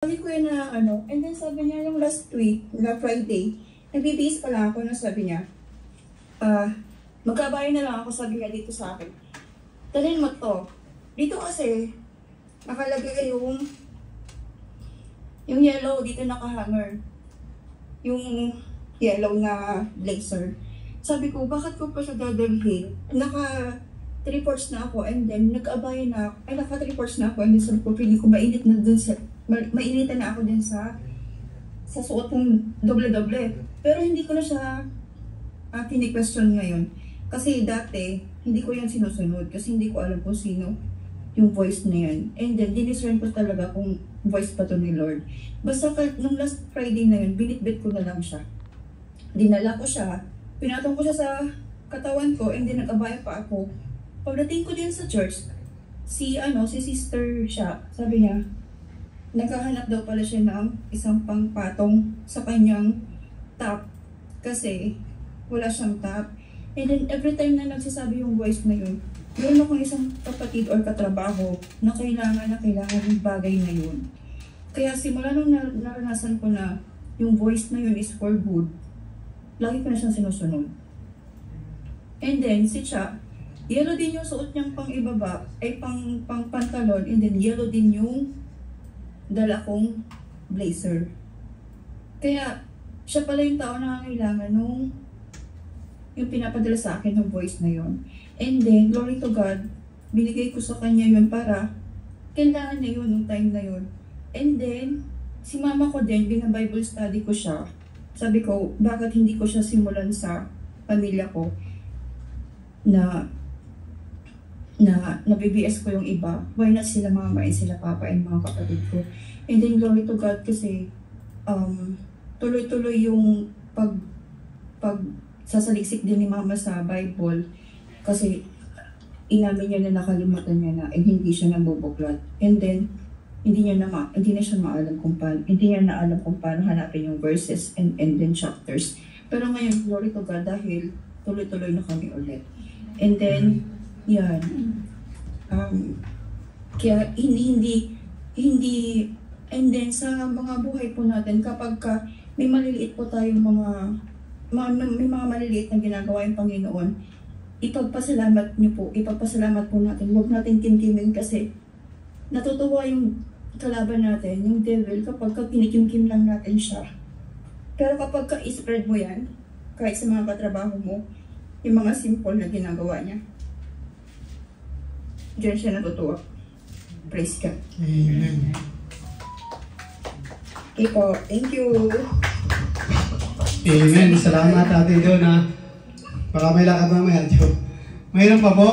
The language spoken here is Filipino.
Sabi ko yun na ano, and then sabi niya yung last week, na Friday, nagbibihis pala ako na sabi niya, magkabayan na lang ako, sabi niya dito sa akin. Dalhin mo to. Dito kasi, nakalagay yung yellow, dito nakahanger. Yung yellow na blazer. Sabi ko, bakit ko pa siya dadalhin? Naka 3/4 na ako, and then nag-abaya na ako. Ay, naka 3/4 na ako, and then sabi ko, pili ko mainit na dun sa, mainitan na ako din sa suot kong doble-doble. Pero hindi ko na siya tini-question ngayon. Kasi dati, hindi ko yan sinusunod. Kasi hindi ko alam kung sino yung voice na yan. And then, diniscern ko talaga kung voice pa to ni Lord. Basta nung last Friday na yun, binitbit ko na lang siya. Dinala ko siya, pinatong ko siya sa katawan ko, and then nag-abaya pa ako. Pagdating ko din sa church, si sister siya, sabi niya, naghahanap daw pala siya ng isang pangpatong sa kanyang top kasi wala siyang top. And then every time na nagsasabi yung voice na yun, meron akong isang kapatid or katrabaho na kailangan yung bagay na yun. Kaya simula nung naranasan ko na yung voice na yun is for good, lagi ko na siyang sinusunod. And then si Cha, yellow din yung suot niyang pang ibaba, ay pang pantalon, and then yellow din yung dala kong blazer. Kaya, siya pala yung tao na kailangan nung yung pinapadala sa akin ng voice na yun. And then, glory to God, binigay ko sa kanya yun para kailangan niya yun nung time na yun. And then, si mama ko din, bina-Bible study ko siya. Sabi ko, bakit hindi ko siya simulan sa pamilya ko na BBS ko yung iba, why not sila mama and sila papa and mga kapatid ko. And then glory to God kasi tuloy-tuloy yung sasaliksik din ni mama sa Bible kasi inamin niya na nakalimutan niya na hindi siya nabubuklat. And then hindi na siya maalam kung paano, hindi niya na alam kung paano hanapin yung verses and then chapters. Pero ngayon, glory to God dahil tuloy-tuloy na kami ulit. And then yan. Kaya hindi, and then sa mga buhay po natin, kapag may maliliit po tayong may mga maliliit na ginagawa yung Panginoon, ipagpasalamat po natin. Huwag natin timtimin kasi natutuwa yung kalaban natin, yung devil, kapag kinikimkim lang natin siya. Pero kapag ka-spread mo yan, kahit sa mga katrabaho mo, yung mga simple na ginagawa niya, diyan siya natutuwa. Praise God. Amen. Okay po, thank you. Amen. Salamat Ate Jo na baka may lakad mamaya, Jo. Mayroon pa po?